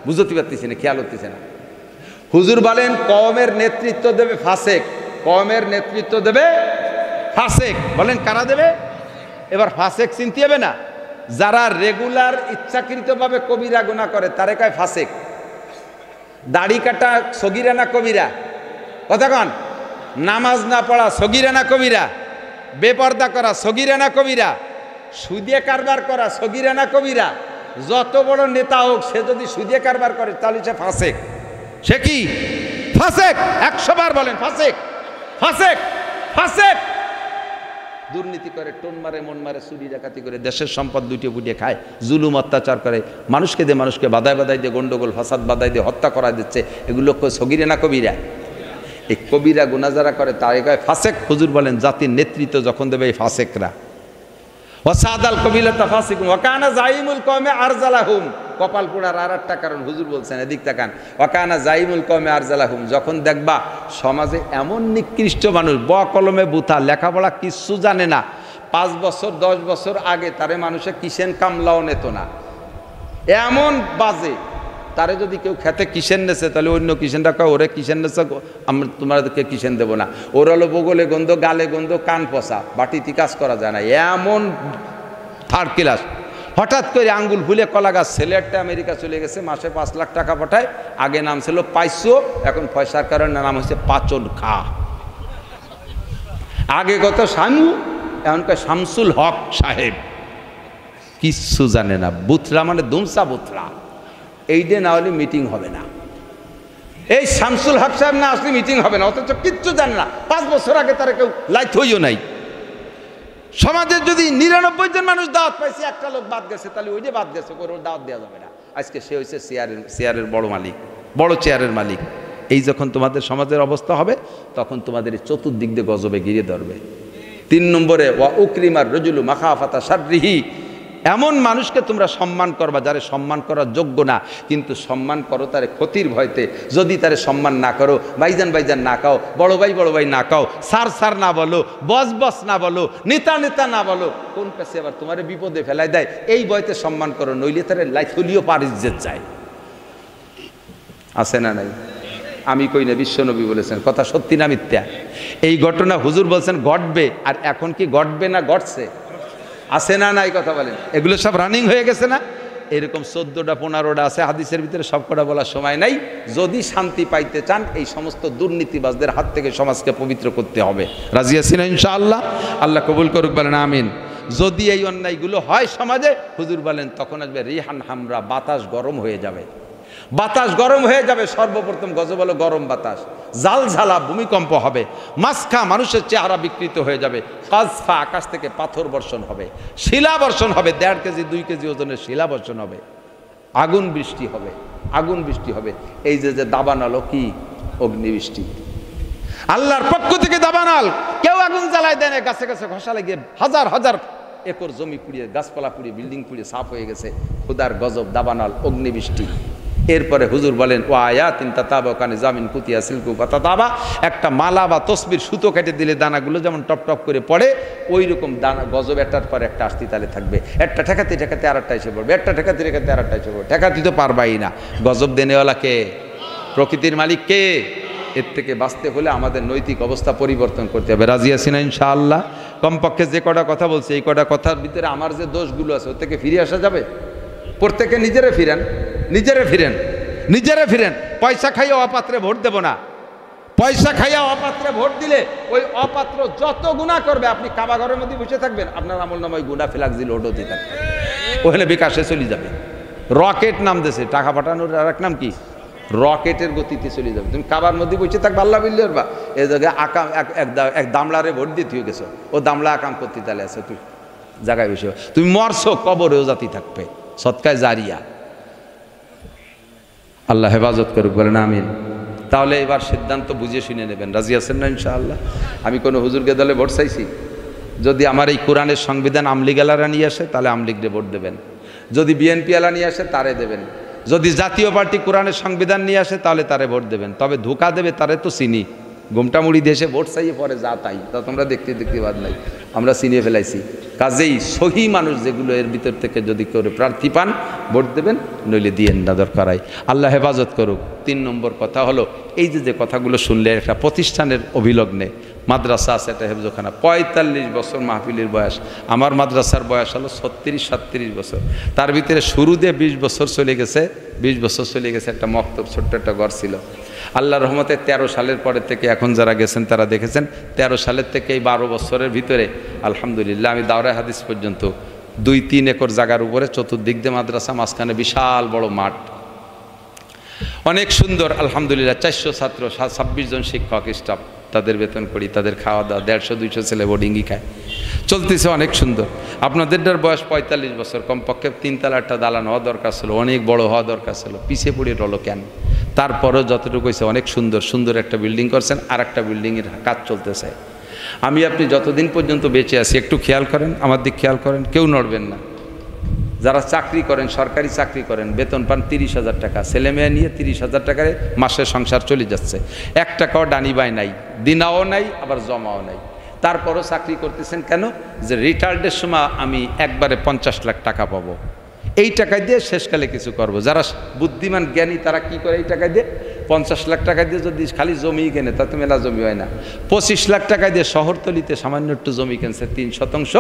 বুঝতে পারতেছি না, খেয়াল হতেছে না। হুজুর বলেন কওমের নেতৃত্ব দেবে ফাসিক, কওমের নেতৃত্ব দেবে ফাসিক। বলেন কারা দেবে? এবার ফাসিক চিনতে হবে না, যারা রেগুলার ইচ্ছাকৃতভাবে কবিরা গুনাহ করে তারে কয় ফাসিক। দাড়ি কাটা সগীরা না কবিরা? কথা কন। নামাজ না পড়া সগীরা না কবিরা? বেপর্দা করা সগীরা না কবিরা? সুদে কারবার করা সগীরা না কবিরা? যত বড় নেতা হোক, সে যদি সুদে কারবার করে তাহলে সে ফাসিক। সে কি? ফাসিক। 100 বার বলেন ফাসিক, ফাসিক, ফাসিক। দুর্নীতি করে, টোন মারে, মন মারে, চুরি ডাকাতি করে, দেশের সম্পদ লুটিয়ে পুটিয়ে খায়, জুলুম অত্যাচার করে, মানুষকে দিয়ে মানুষকে বাধায় বাধায় দিয়ে গন্ডগোল ফাসাদ বাধায় দিয়ে হত্যা করা দিচ্ছে। এগুলো সগীরা না কবিরা? এই কবিরা গুনাহ যারা করে তাই কয় ফাসিক। হুজুর বলেন জাতির নেতৃত্ব যখন দেবে এই ফাসিকরা, ওয়াসাদাল কবিলাতা ফাসিকুম ওয়া কানা জাইমুল কওমে আরজালাহুম। কপাল পোড়ার আর একটা কারণ হুজুর বলছেন, এদিক তাকান, ওয়া কানা জাইমুল কওমে আরজালাহুম, যখন দেখবা সমাজে এমন নিকৃষ্ট মানুষ, ব কলমে বুথা, লেখাপড়া কিচ্ছু জানে না, 5 বছর 10 বছর আগে তারে মানুষে কিসেন কামলাও নেত না, এমন বাজে, তারে যদি কেউ খেতে কিসেন নেছে, তাহলে অন্য কিসেনটা কয় ওরে কিসেন নেছে, আমরা তোমাদেরকে কিসেন দেবো না। ওর হলো বগলে গন্ধ, গালে গন্ধ, কান পচা, বাটিতে কাজ করা যায় না, এমন থার্ড ক্লাস। হঠাৎ করে আঙ্গুল ফুলে কলা গাছ, ছেলে একটা আমেরিকা চলে গেছে, মাসে 5 লাখ টাকা পাঠায়, আগে নাম ছিল পাইসো, এখন পয়সার কারণে নাম হচ্ছে পাচন খা। আগে কত শানু, এখনকার শামসুল হক সাহেব, কিচ্ছু জানে না, বুথরা মানে দুমসা বুথরা। এইটা না হলে মিটিং হবে না, এই শামসুল হক সাহেব না আসলে মিটিং হবে না, অথচ কিচ্ছু জানে না। 5 বছর আগে তারা কেউ লাইট হইও নাই। সমাজের যদি 99 জন মানুষ দাওয়াত পাইছে, একটা লোক বাদ গেছে, তাহলে ওই যে বাদ গেছে, ওর দাওয়াত দেওয়া যাবে না। আজকে সে হয়েছে চেয়ারের বড় মালিক, বড় চেয়ারের মালিক। এই যখন তোমাদের সমাজের অবস্থা হবে, তখন তোমাদের চতুর্দিক দিয়ে গজবে ঘিরে ধরবে। 3 নম্বরে ওয়া উকরিমার রজুলু মাখাফাতা শাররিহি, এমন মানুষকে তোমরা সম্মান করবা যারে সম্মান করার যোগ্য না, কিন্তু সম্মান করো তারে ক্ষতির ভয়তে। যদি তারে সম্মান না করো, ভাইজান ভাইজান না কাও, বড় ভাই না কাও, স্যার না বলো, বস না বলো, নেতা না বলো, কোন কাছে আবার তোমার বিপদে ফেলাই দেয়, এই ভয়তে সম্মান করো, নইলে তারে লাইথলিও পারিজ্জত যায়। আছে না নাই? আমি কই না, বিশ্বনবী বলেছেন, কথা সত্যি না মিথ্যা? এই ঘটনা হুজুর বলছেন ঘটবে, আর এখন কি ঘটবে না ঘটছে? আছে না নাই? কথা বলেন। এগুলো সব রানিং হয়ে গেছে না? এরকম 14টা 15টা আছে হাদিসের ভিতরে, সবকটা বলার সময় নাই। যদি শান্তি পাইতে চান, এই সমস্ত দুর্নীতিবাজদের হাত থেকে সমাজকে পবিত্র করতে হবে। রাজি আছেন ইনশাআল্লাহ? আল্লাহ কবুল করুক, বলেন আমিন। যদি এই অন্যায়গুলো হয় সমাজে, হুজুর বলেন তখন আসবে রিহান হামরা, বাতাস গরম হয়ে যাবে। বাতাস গরম হয়ে যাবে। সর্বপ্রথম গজব হলো গরম বাতাস, জালঝালা ভূমিকম্প হবে, মাসখা মানুষের চেহারা বিকৃত হয়ে যাবে, কাজফা আকাশ থেকে পাথর বর্ষণ হবে, শিলা বর্ষণ হবে, 1.5 কেজি 2 কেজি ওজনের শিলা বর্ষণ হবে, আগুন বৃষ্টি হবে, আগুন বৃষ্টি হবে। এই যে দাবানল, কি অগ্নিবৃষ্টি, আল্লাহর পক্ষ থেকে দাবানল। কেউ আগুন জ্বালায় দেয় না, গাছে গাছে ঘষা লেগে হাজার হাজার একর জমি পুড়িয়ে, গাছপালা পুড়িয়ে, বিল্ডিং পুড়িয়ে সাফ হয়ে গেছে। খোদার গজব, দাবানল, অগ্নিবৃষ্টি। এরপরে হুজুর বলেন ও আয়াতিন তাতাবা কানে জামিন কুতিয়া সিলকু তাতাবা, একটা মালা বা তসবির সুতো কেটে দিলে দানাগুলো যেমন টপ টপ করে পড়ে, ওই রকম দানা গজব একটার পর একটা আসতে তালে থাকবে। একটা ঠেকাতে ঠেকাতে আরেকটা এসে পড়বে, একটা ঠেকাতে ঠেকাতে আরেকটা এসে পড়বে। ঠেকাতে তো পারবাই না। গজব দেনেওয়ালা কে? প্রকৃতির মালিক কে? এর থেকে বাঁচতে হলে আমাদের নৈতিক অবস্থা পরিবর্তন করতে হবে। রাজি আছি না ইনশাআল্লাহ? কমপক্ষে যে কটা কথা বলছে, এই কটা কথার ভিতরে আমার যে দোষগুলো আছে, ওর থেকে ফিরে আসা যাবে? প্রত্যেকে নিজেরে ফিরেন। পয়সা খাইয়া অপাত্রে ভোট দেব না। পয়সা খাইয়া অপাত্রে ভোট দিলে ওই অপাত্র যত গুনাহ করবে, আপনি কাবা ঘরের মধ্যে বসে থাকবেন, আপনার আমলনামায় গুনাহ ফিলাকজিল ওডতে থাকবে, ওখানে বিকাশে চলে যাবে। রকেট নাম দেশে টাকা পাঠানোর আর এক নাম কি? রকেটের গতিতে চলে যাবে। তুমি কাবার মধ্যে বসে থাকবে, আল্লাহ বিল্লার বা এই জায়গায় আকাম এক দামলারে ভোট দিতে হয়ে গেছো, ও দামলা আকাম করতে তাহলে আছে, তুই জায়গায় বসে তুমি মরছো, কবরেও জাতি থাকবে, সৎকায় জারিয়া। আল্লাহ হেফাজত করুক, বলেন আমিন। তাহলে এবার সিদ্ধান্ত বুঝে শুনে নেবেন। রাজি আছেন না ইনশাআল্লাহ? আমি কোনো হুজুরকে দলে ভোট চাইছি? যদি আমার এই কোরআনের সংবিধান আমলিগালারা নিয়ে আসে, তাহলে আমলিগরে ভোট দেবেন। যদি বিএনপি আলা নিয়ে আসে, তারে দেবেন। যদি জাতীয় পার্টি কোরআনের সংবিধান নিয়ে আসে, তাহলে তারে ভোট দেবেন। তবে ধোঁকা দেবে তারে তো চিনি, গোমটামুড়ি দেশে ভোট চাইয়ে পরে যা তাই, তা তোমরা দেখতে বাদ নাই, আমরা চিনিয়ে ফেলাইছি। কাজেই সহি মানুষ যেগুলো, এর ভিতর থেকে যদি করে প্রার্থী পান, ভোট দেবেন, নইলে দিয়েন না দরকারাই। আল্লাহ হেফাজত করুক। 3 নম্বর কথা হলো, এই যে কথাগুলো শুনলে, একটা প্রতিষ্ঠানের অভিলগ্নে, মাদ্রাসা আছে, একটা হেফজখানা, 45 বছর মাহফিলের বয়স। আমার মাদ্রাসার বয়স হলো 36-37 বছর। তার ভিতরে শুরু দিয়ে 20 বছর চলে গেছে, 20 বছর চলে গেছে। একটা মক্তব, ছোট্ট একটা ঘর ছিল। আল্লাহর রহমতে 13 সালের পরের থেকে, এখন যারা গেছেন তারা দেখেছেন, 13 সালের থেকে এই 12 বছরের ভিতরে আলহামদুলিল্লাহ আমি দাওরা হাদিস পর্যন্ত 2-3 একর জায়গার উপরে, চতুর্দিক দিয়ে মাদ্রাসা, মাঝখানে বিশাল বড় মাঠ, অনেক সুন্দর আলহামদুলিল্লাহ। 400 ছাত্র, 26 জন শিক্ষক স্টাফ, তাদের বেতন করি, তাদের খাওয়া দাওয়া, 150-200 ছেলে বোর্ডিংই খায়, চলতেছে অনেক সুন্দর। আপনাদেরটার বয়স 45 বছর। কমপক্ষে 3 তলা একটা দালান হওয়া দরকার ছিল, অনেক বড় হওয়া দরকার ছিল, পিছিয়ে পড়ে রলো কেন? তারপরও যতটুকু হয়েছে অনেক সুন্দর একটা বিল্ডিং করছেন, আর একটা বিল্ডিংয়ের কাজ চলতেছে। আমি আপনি যতদিন পর্যন্ত বেঁচে আছি, একটু খেয়াল করেন, আমার দিক খেয়াল করেন, কেউ নড়বেন না। যারা চাকরি করেন, সরকারি চাকরি করেন, বেতন পান 30,000 টাকা, ছেলেমেয়ে নিয়ে 30,000 টাকায় মাসের সংসার চলে যাচ্ছে। 1 টাকাও ডানিবাই নাই, দিনাও নাই, আবার জমাও নাই। তারপরও চাকরি করতেছেন কেন? যে রিটায়ার্ডের সময় আমি একবারে 50 লাখ টাকা পাবো, এই টাকা দিয়ে শেষকালে কিছু করব। যারা বুদ্ধিমান জ্ঞানী তারা কি করে? এই টাকা দিয়ে 50 লাখ টাকা দিয়ে যদি খালি জমি কেনে, তাতে মেলা জমি হয় না। 25 লাখ টাকা দিয়ে শহরতলিতে সামান্য একটু জমি কিনছে 3 শতাংশ,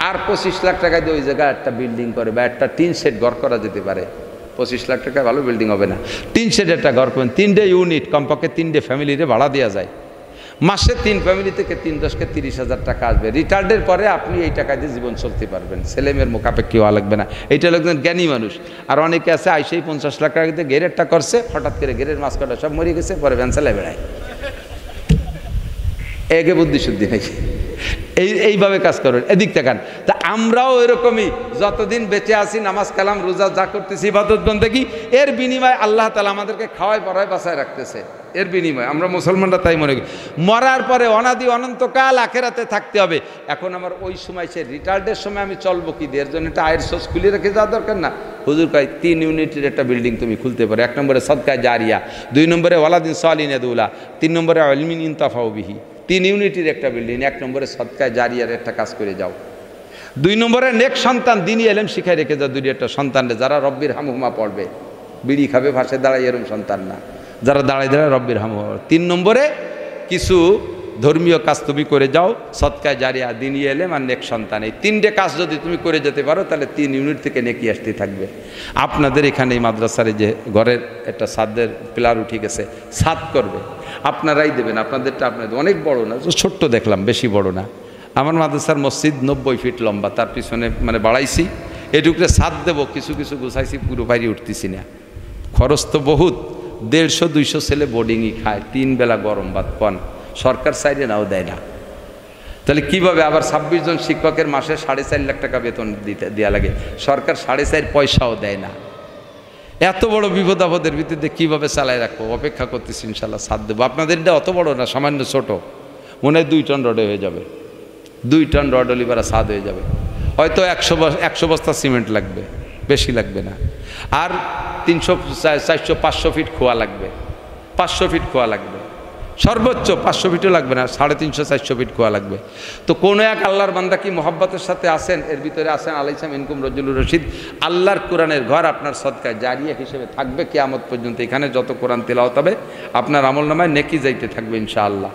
আর 25 লাখ টাকা দিয়ে ওই জায়গায় একটা বিল্ডিং করে, বা একটা টিন শেড ঘর করা যেতে পারে। 25 লাখ টাকা ভালো বিল্ডিং হবে না, টিন শেড একটা ঘর করবেন, 3টে ইউনিট, কমপক্ষে 3টে ফ্যামিলিতে ভাড়া দেওয়া যায়। মাসে 3 ফ্যামিলি থেকে 3-10-কে 30,000 টাকা আসবে। রিটায়ার্ডের পরে আপনি এই টাকা দিয়ে জীবন চলতে পারবেন, ছেলেমেয়ের মুখাপেক্ষি হওয়া লাগবে না। এইটা লোকজন জ্ঞানী মানুষ। আর অনেকে আছে আইসেই 50 লাখ টাকা দিয়ে গেরেরটা করছে, হঠাৎ করে গেরের মাছ কাটা সব মরে গেছে, পরে ভ্যান চালায় বেড়ায়। একে বুদ্ধি শুদ্ধি নাকি? এইভাবে কাজ করবেন। এদিক তাকান। তা আমরাও এরকমই যতদিন বেঁচে আছি নামাজ কালাম রোজা যা করতেছি ইবাদত বন্দেগী, এর বিনিময়ে আল্লাহ তাআলা আমাদেরকে খাওয়ায় পড়ায় বাঁচায় রাখতেছে। এর বিনিময়ে আমরা মুসলমানরা তাই মনে করি। মরার পরে অনাদি অনন্তকাল আখেরাতে থাকতে হবে। এখন আমার ওই সময় সে রিটায়ার্ডের সময় আমি চলবো কি দিয়ে? এর জন্য একটা আয়ের সোর্স খুলে রেখে যাওয়া দরকার না? হুজুর কয় 3 ইউনিটের একটা বিল্ডিং তুমি খুলতে পারো। 1 নম্বরে সদকায়ে জারিয়া, 2 নম্বরে ওয়ালাদিন সালিহিন ইয়াদউলা, 3 নম্বরে ইলমিন ইনতাফাউ বিহি। 3 ইউনিটের একটা বিল্ডিং, 1 নম্বরে সদকায়ে জারিয়ার একটা কাজ করে যাও। 2 নম্বরে নেক সন্তান দ্বীনি ইলম শিখাই রেখে যাও, 2 একটা সন্তানরে যারা রব্বির হামহুমা পড়বে, বিড়ি খাবে ভাসে দাঁড়ায় এরকম সন্তান না, যারা দাঁড়ায় দাঁড়ায় রব্বির হামহুমা। 3 নম্বরে কিছু ধর্মীয় কাজ তুমি করে যাও, সদকায়ে জারিয়া, দ্বীনি ইলম আর নেক সন্তান। এই 3টে কাজ যদি তুমি করে যেতে পারো তাহলে 3 ইউনিট থেকে নেকি আসতে থাকবে। আপনাদের এখানে এই মাদ্রাসারে যে ঘরের একটা ছাদের পিলার উঠে গেছে, ছাদ করবে, আপনারাই দেবেন। আপনাদেরটা আপনাদের অনেক বড় না, ছোট্ট দেখলাম, বেশি বড় না। আমার মাদ্রাসার মসজিদ 90 ফিট লম্বা, তার পিছনে মানে বাড়াইছি, এটুকুরে ছাদ দেবো, কিছু কিছু গুছাইছি, পুরো বাইরে উঠতেছি না। খরচ তো বহুত, 150-200 ছেলে বোর্ডিংই খায়, 3 বেলা গরম ভাত পান, সরকার সাইডে নাও দেয় না। তাহলে কীভাবে? আবার 26 জন শিক্ষকের মাসে 4.5 লাখ টাকা বেতন দেওয়া লাগে, সরকার 4.5 পয়সাও দেয় না। এত বড় বিপদ আপদের ভিত্তিতে কীভাবে চালায় রাখবো? অপেক্ষা করতেছি, ইনশাল্লাহ ছাদ দেবো। আপনাদেরটা অত বড় না, সামান্য ছোট, মনে হয় 2 টন রডে হয়ে যাবে, 2 টন রড অলিবারা ছাদ হয়ে যাবে। হয়তো 100 বস্তা সিমেন্ট লাগবে, বেশি লাগবে না। আর 300, 400, 500 ফিট খোয়া লাগবে, 500 ফিট খোয়া লাগবে, সর্বোচ্চ 500 ফিটও লাগবে না, 350, 400 ফিট খোয়া লাগবে। তো কোনো এক আল্লাহর বান্দা কি মোহাব্বতের সাথে আসেন, এর ভিতরে আসেন আলাইসাম ইনকুম রজুলুর রশিদ, আল্লাহর কোরআনের ঘর আপনার সদকায়ে জারিয়া হিসেবে থাকবে কিয়ামত পর্যন্ত। এখানে যত কোরআন তেলাওয়াত হবে আপনার আমলনামায় নেকি যাইতে থাকবে ইনশাআল্লাহ।